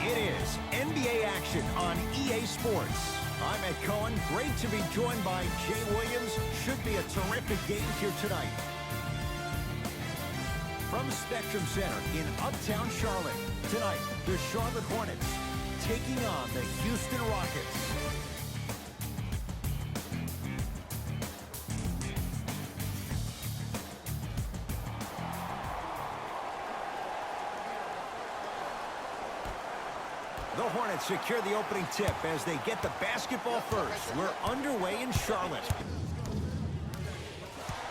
It is NBA action on EA Sports. I'm Ed Cohen. Great to be joined by Jay Williams. Should be a terrific game here tonight. From Spectrum Center in Uptown Charlotte, tonight, the Charlotte Hornets taking on the Houston Rockets. The Hornets secure the opening tip as they get the basketball first. We're underway in Charlotte.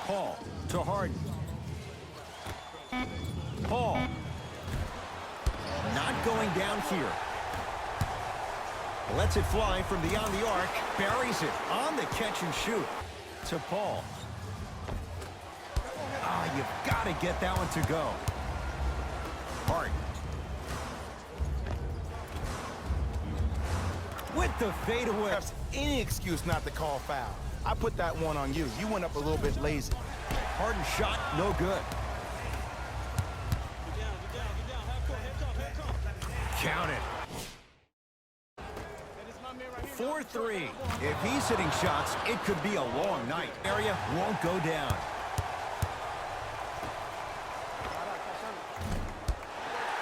Paul to Harden. Paul. Not going down here. Lets it fly from beyond the arc. Buries it on the catch and shoot. To Paul. You've got to get that one to go. Harden. With the fadeaway. There's any excuse not to call foul. I put that one on you. You went up a little bit lazy. Harden shot, no good. Count it. 4-3. If he's hitting shots, it could be a long night. Area won't go down.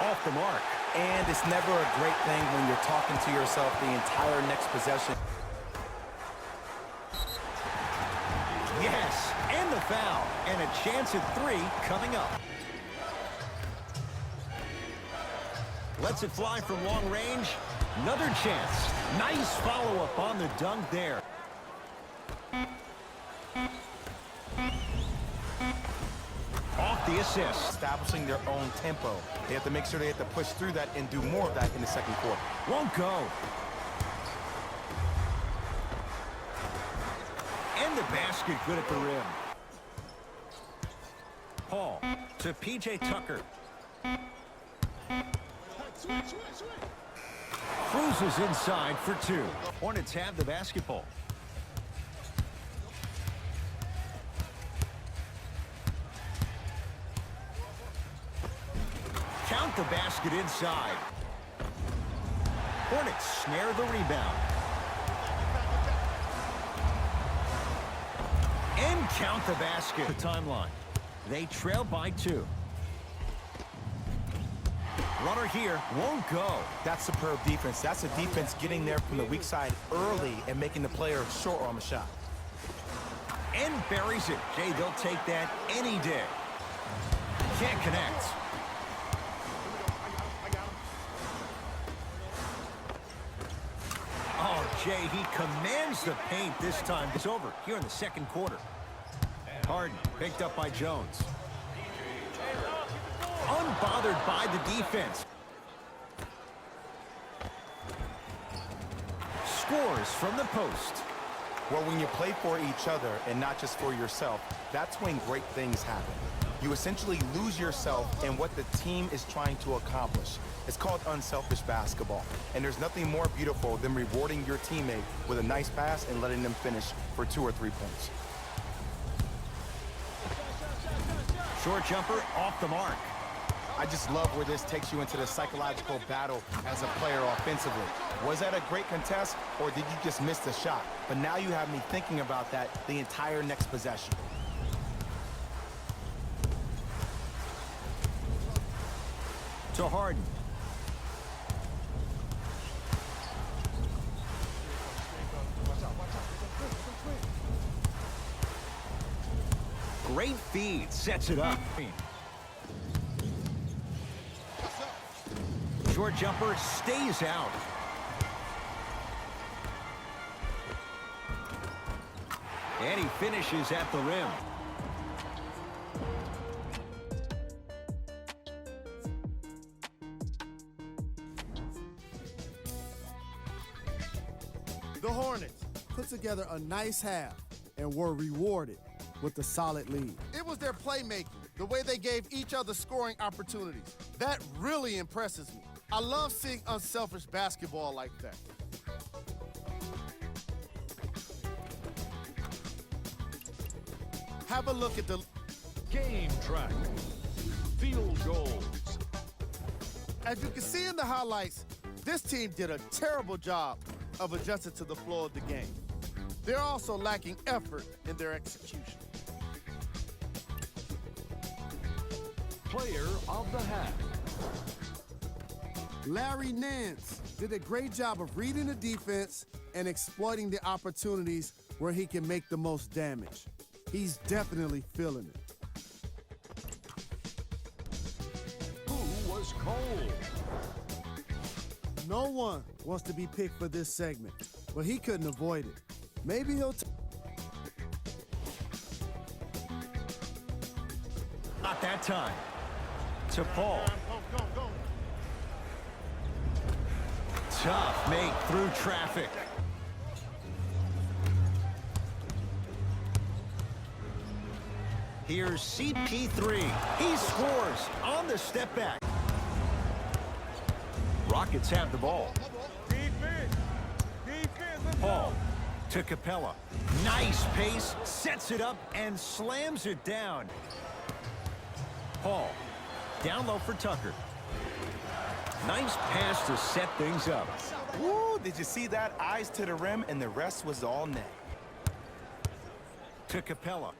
Off the mark. And it's never a great thing when you're talking to yourself the entire next possession. Yes, and the foul. And a chance at 3 coming up. Lets it fly from long range. Another chance. Nice follow-up on the dunk there. Off the assist. Establishing their own tempo. They have to make sure they have to push through that and do more of that in the second quarter. Won't go. And the basket good at the rim. Paul to P.J. Tucker. Cruises inside for 2. Hornets have the basketball. Count the basket inside. Hornets snare the rebound. And count the basket. The timeline. They trail by 2. Runner here won't go. That's superb defense. That's a defense getting there from the weak side early and making the player short on the shot. And buries it. Jay, they'll take that any day. Can't connect. Oh, Jay, he commands the paint this time. It's over here in the second quarter. Harden picked up by Jones. Unbothered by the defense. Scores from the post. Well, when you play for each other and not just for yourself, that's when great things happen. You essentially lose yourself in what the team is trying to accomplish. It's called unselfish basketball. And there's nothing more beautiful than rewarding your teammate with a nice pass and letting them finish for 2 or 3 points. Short jumper off the mark. I just love where this takes you into the psychological battle as a player offensively. Was that a great contest, or did you just miss the shot? But now you have me thinking about that the entire next possession. To Harden. Great feed, sets it up. Short jumper stays out. And he finishes at the rim. The Hornets put together a nice half and were rewarded with a solid lead. It was their playmaking, the way they gave each other scoring opportunities. That really impresses me. I love seeing unselfish basketball like that. Have a look at the game track, field goals. As you can see in the highlights, This team did a terrible job of adjusting to the flow of the game. They're also lacking effort in their execution. Player of the half. Larry Nance did a great job of reading the defense and exploiting the opportunities where he can make the most damage. He's definitely feeling it. Who was cold? No one wants to be picked for this segment, but he couldn't avoid it. Maybe he'll Not that time. To Paul. Tough make through traffic. Here's CP3. He scores on the step back. Rockets have the ball. Paul to Capella. Nice pace, sets it up and slams it down. Paul down low for Tucker. Nice pass to set things up. Woo, did you see that? Eyes to the rim, and the rest was all net. To Capella.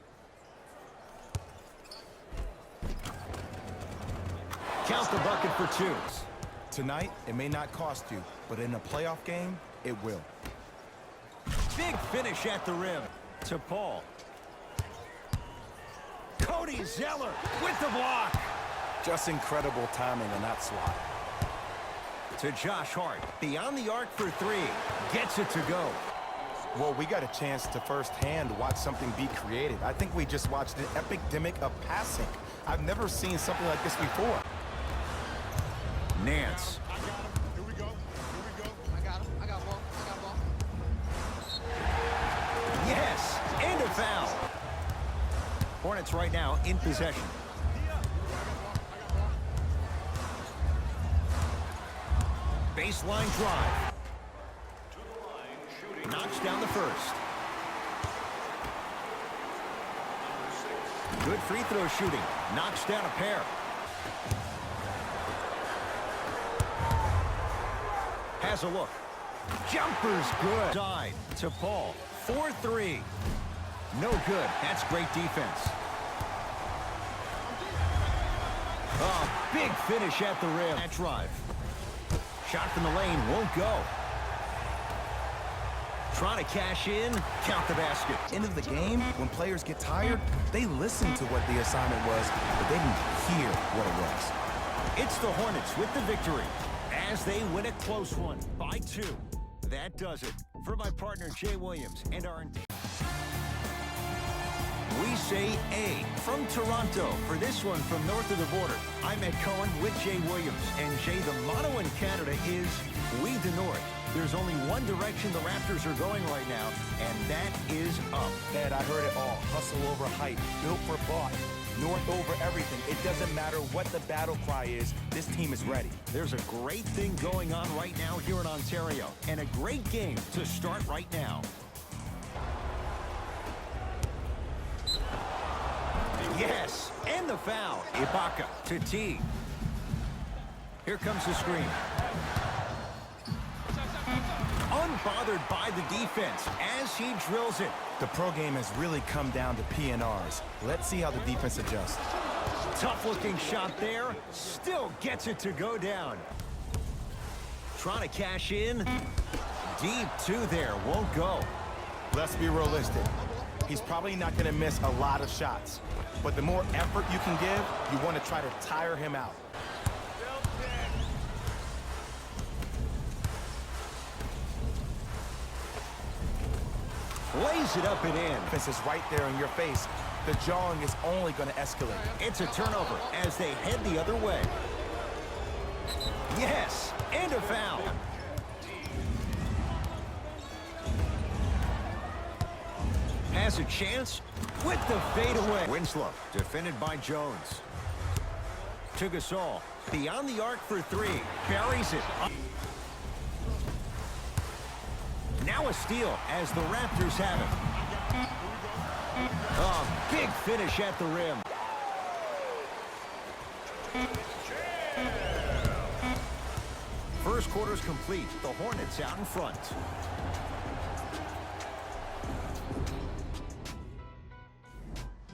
Count the bucket for two. Tonight, it may not cost you, but in a playoff game, it will. Big finish at the rim. To Paul. Cody Zeller with the block. Just incredible timing on that swat. To Josh Hart. Beyond the arc for three. Gets it to go. Well, we got a chance to firsthand watch something be created. I think we just watched an epidemic of passing. I've never seen something like this before. Nance. I got him. Here we go. I got ball. Yes, and a foul. Hornets right now in possession. Baseline drive. Knocks down the first. Good free throw shooting. Knocks down a pair. Has a look. Jumper's good. Side to Paul. 4-3. No good. That's great defense. Oh, big finish at the rim. That drive. Shot from the lane won't go. Trying to cash in. Count the basket. End of the game, when players get tired, they listen to what the assignment was, but they didn't hear what it was. It's the Hornets with the victory as they win a close one by 2. That does it. For my partner, Jay Williams, and our... We say A from Toronto. For this one from north of the border, I'm Ed Cohen with Jay Williams. And Jay, the motto in Canada is We the North. There's only one direction the Raptors are going right now, and that is up. Ed, I heard it all. Hustle over hype. Built for bought. North over everything. It doesn't matter what the battle cry is. This team is ready. There's a great thing going on right now here in Ontario, and a great game to start right now. Yes, and the foul. Ibaka to T. Here comes the screen. Unbothered by the defense as he drills it. The pro game has really come down to PNRs. Let's see how the defense adjusts. Tough-looking shot there. Still gets it to go down. Trying to cash in. Deep 2 there. Won't go. Let's be realistic. He's probably not going to miss a lot of shots. But the more effort you can give, you want to try to tire him out. Lays it up and in. This is right there in your face. The jawing is only going to escalate. It's a turnover as they head the other way. Yes, and a foul. Has a chance with the fadeaway. Winslow, defended by Jones. To Gasol, beyond the arc for 3. Buries it. Now a steal as the Raptors have it. Oh, big finish at the rim. First quarter's complete. The Hornets out in front.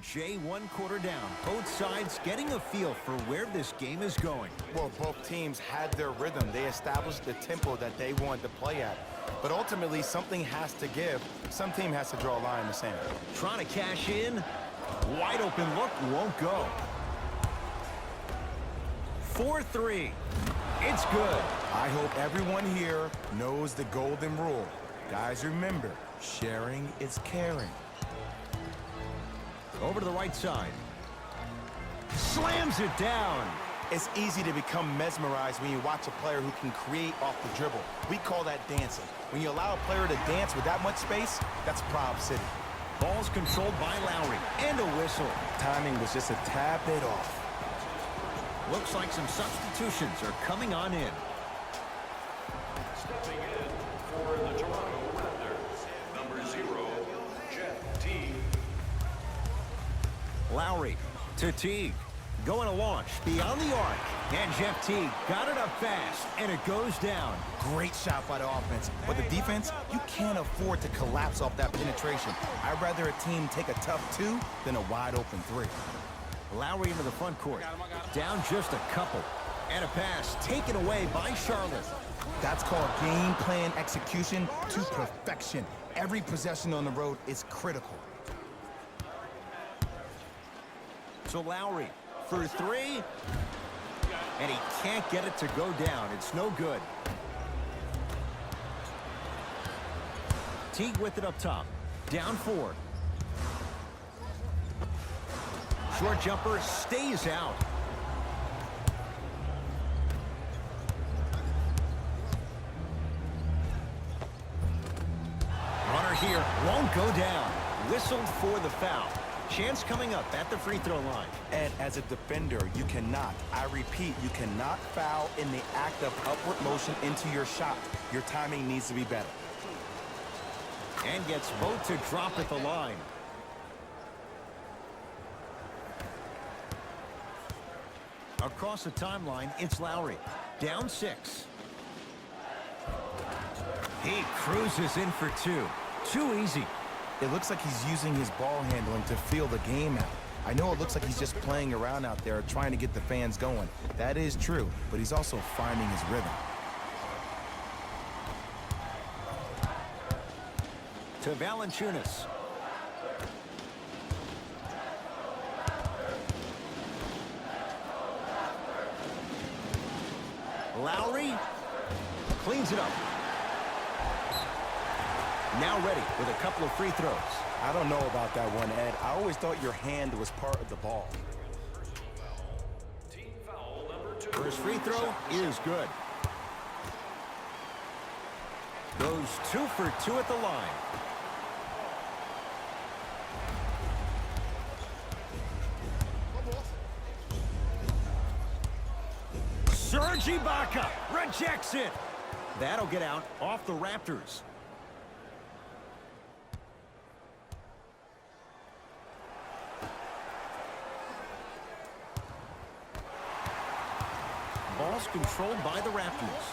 Jay, 1 quarter down. Both sides getting a feel for where this game is going. Well, both teams had their rhythm. They established the tempo that they wanted to play at. But ultimately, something has to give. Some team has to draw a line in the sand. Trying to cash in. Wide open look, won't go. 4-3. It's good. I hope everyone here knows the golden rule. Guys, remember, sharing is caring. Over to the right side. Slams it down. It's easy to become mesmerized when you watch a player who can create off the dribble. We call that dancing. When you allow a player to dance with that much space, that's Prob City. Ball's controlled by Lowry. And a whistle. Timing was just a tad bit off. Looks like some substitutions are coming on in. Stepping in for the Toronto Raptors, number 0, Jeff Teague. Lowry to Teague. Going to launch beyond the arc. And Jeff Teague got it up fast, and it goes down. Great shot by the offense. But the defense, you can't afford to collapse off that penetration. I'd rather a team take a tough 2 than a wide open 3. Lowry into the front court. Down just a couple. And a pass taken away by Charlotte. That's called game plan execution to perfection. Every possession on the road is critical. So Lowry for 3. And he can't get it to go down. It's no good. Teague with it up top. Down 4. Short jumper stays out. Runner here won't go down. Whistled for the foul. Chance coming up at the free throw line. And as a defender, you cannot, I repeat, you cannot foul in the act of upward motion into your shot. Your timing needs to be better. And gets both to drop at the line. Across the timeline, it's Lowry. Down 6. He cruises in for 2. Too easy. It looks like he's using his ball handling to feel the game out. I know it looks like he's just playing around out there trying to get the fans going. That is true, but he's also finding his rhythm. To Valanciunas. Lowry cleans it up. Now ready with a couple of free throws. I don't know about that one, Ed. I always thought your hand was part of the ball. Team foul number 2. First free throw is good. Goes 2 for 2 at the line. Serge Ibaka rejects it. That'll get out off the Raptors. Ball's controlled by the Raptors.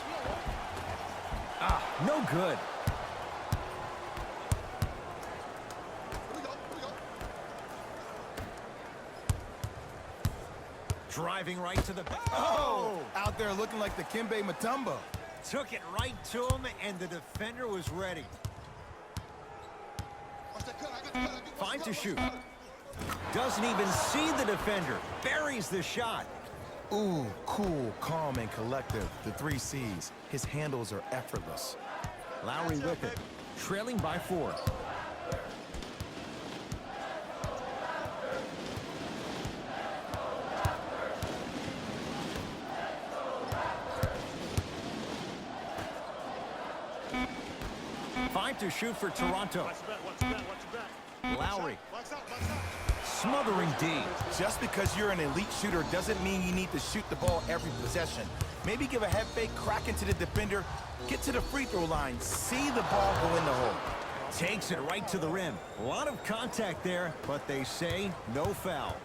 No good. Driving right to the back. Oh! Out there looking like the Kimbe Mutombo. Took it right to him, and the defender was ready. Fine to shoot. Doesn't even see the defender. Buries the shot. Ooh, cool, calm, and collective. The 3 C's. His handles are effortless. Lowry with it. Trailing by 4. Fine to shoot for Toronto. Lowry. Smothering D. Just because you're an elite shooter doesn't mean you need to shoot the ball every possession. Maybe give a head fake, crack into the defender, get to the free throw line, see the ball go in the hole. Takes it right to the rim. A lot of contact there, but they say no foul.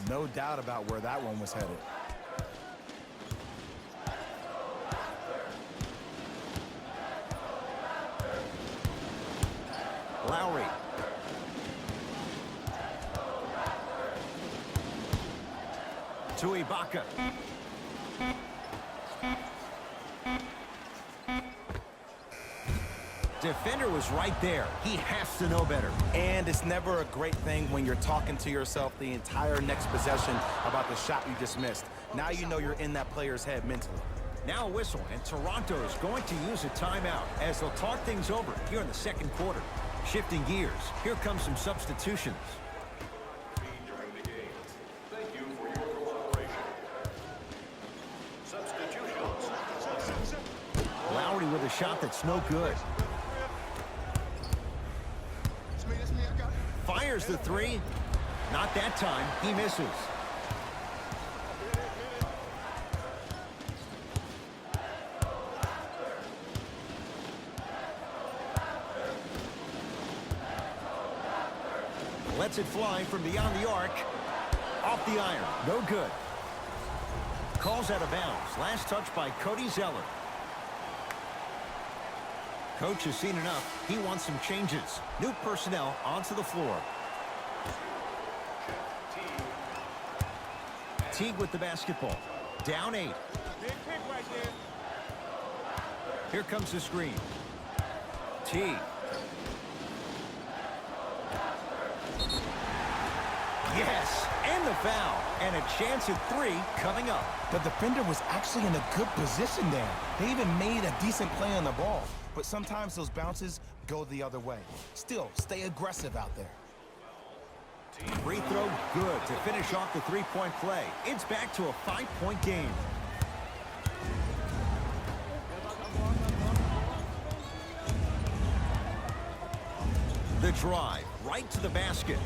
No doubt about where that one was headed. Lowry. To Ibaka. Defender was right there. He has to know better. And it's never a great thing when you're talking to yourself the entire next possession about the shot you just missed. Now you know you're in that player's head mentally. Now a whistle, and Toronto is going to use a timeout as they'll talk things over here in the second quarter. Shifting gears, here comes some substitutions. During the game. Thank you for your cooperation. Substitutions. Lowry with a shot that's no good. Fires the three. Not that time. He misses. Lets it fly from beyond the arc. Off the iron. No good. Calls out of bounds. Last touch by Cody Zeller. Coach has seen enough. He wants some changes. New personnel onto the floor. Teague with the basketball. Down 8. Here comes the screen. Teague. Yes, and the foul. And a chance at 3 coming up. The defender was actually in a good position there. They even made a decent play on the ball. But sometimes those bounces go the other way. Still, stay aggressive out there. Free throw good to finish off the three-point play. It's back to a 5-point game. The drive right to the basket.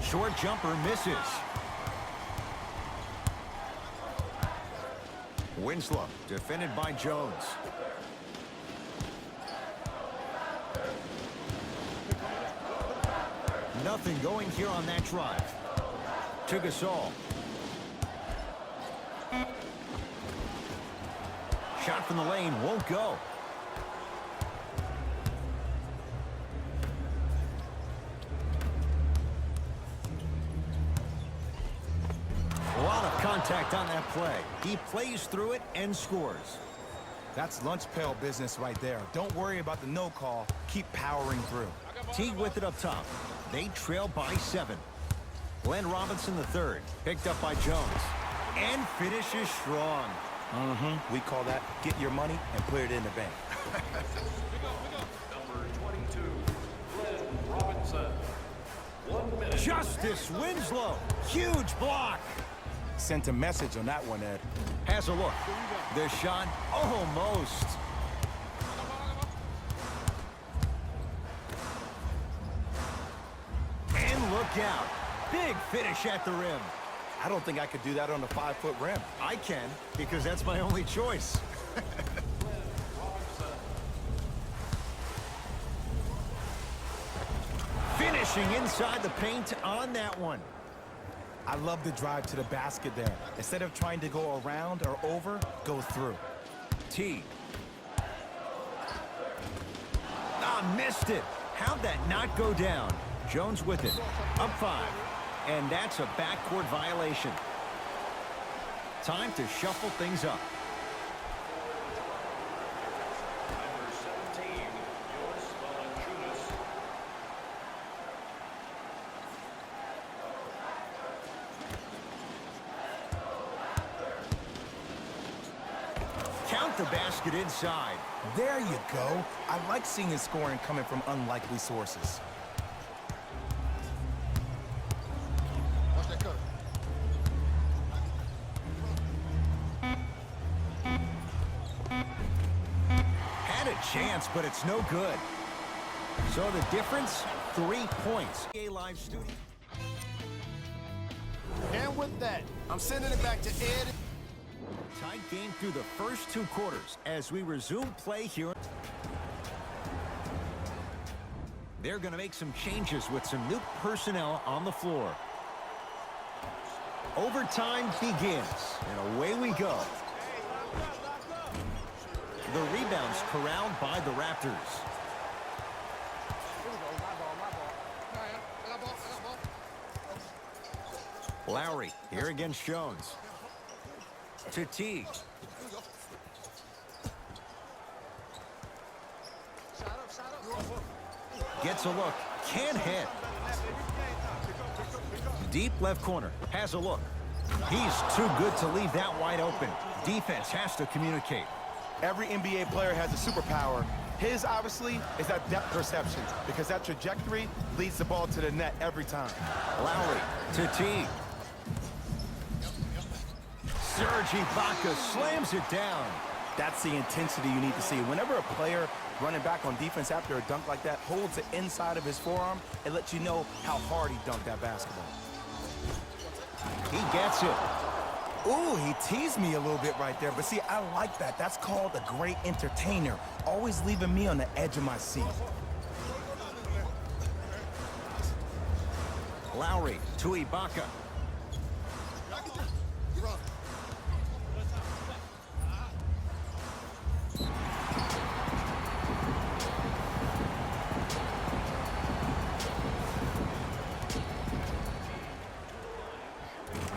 Short jumper misses. Winslow defended by Jones. Nothing going here on that drive. To Gasol. Shot from the lane won't go. A lot of contact on that play. He plays through it and scores. That's lunch pail business right there. Don't worry about the no call. Keep powering through. Teague with it up top. They trail by 7. Glenn Robinson III, picked up by Jones. And finishes strong. We call that get your money and put it in the bank. Number 22, Glenn Robinson. 1 minute. Justice Winslow. Huge block. Sent a message on that one, Ed. Has a look. The shot almost. And look out. Big finish at the rim. I don't think I could do that on a 5-foot rim. I can, because that's my only choice. Finishing inside the paint on that one. I love the drive to the basket there. Instead of trying to go around or over, go through. T. Ah, missed it. How'd that not go down? Jones with it. Up 5. And that's a backcourt violation. Time to shuffle things up. Number 17, Jonas Valanciunas. Count the basket inside. There you go. I like seeing his scoring coming from unlikely sources. Watch that cut. Had a chance, but it's no good. So the difference, 3 points. Live studio. And with that, I'm sending it back to Ed. Tight game through the first 2 quarters as we resume play here. They're going to make some changes with some new personnel on the floor. Overtime begins, and away we go. The rebounds corralled by the Raptors. Lowry here against Jones. To Teague. Gets a look. Can't hit. Deep left corner. Has a look. He's too good to leave that wide open. Defense has to communicate. Every NBA player has a superpower. His, obviously, is that depth perception, because that trajectory leads the ball to the net every time. Lowry to Teague. Serge Ibaka slams it down. That's the intensity you need to see. Whenever a player running back on defense after a dunk like that holds the inside of his forearm, it lets you know how hard he dunked that basketball. He gets it. Ooh, he teased me a little bit right there, but see, I like that. That's called a great entertainer, always leaving me on the edge of my seat. Lowry to Ibaka.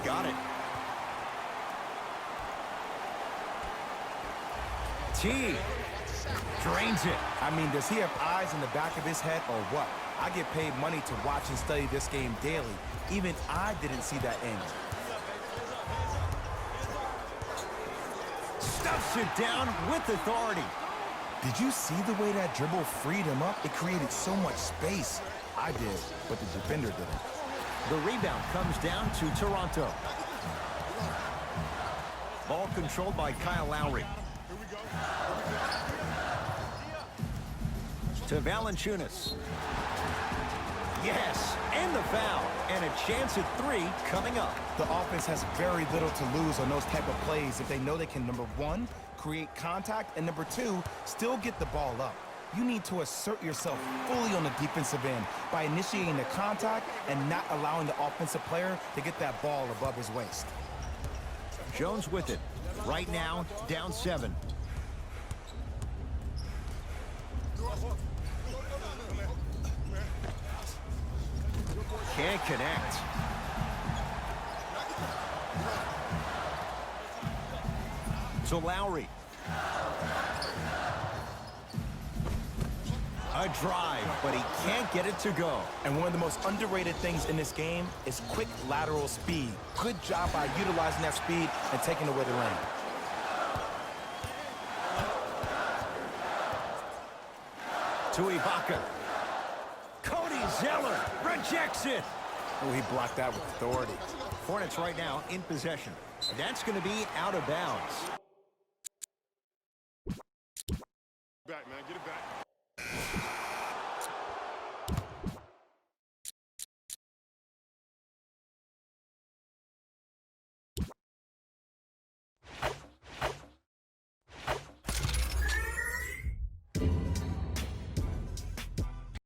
Got it. T drains it. I mean, does he have eyes in the back of his head or what? I get paid money to watch and study this game daily. Even I didn't see that end. Stuffs it down with authority. Did you see the way that dribble freed him up? It created so much space. I did, but the defender didn't. The rebound comes down to Toronto. Ball controlled by Kyle Lowry. To Valanciunas. Yes, and the foul. And a chance at 3 coming up. The offense has very little to lose on those type of plays if they know they can, number 1, create contact, and number 2, still get the ball up. You need to assert yourself fully on the defensive end by initiating the contact and not allowing the offensive player to get that ball above his waist. Jones with it. Right now, down 7. Can't connect. To Lowry. A drive, but he can't get it to go. And one of the most underrated things in this game is quick lateral speed. Good job by utilizing that speed and taking away the lane. To Ibaka. Cody Zeller rejects it. Oh, he blocked that with authority. Hornets right now in possession. That's going to be out of bounds.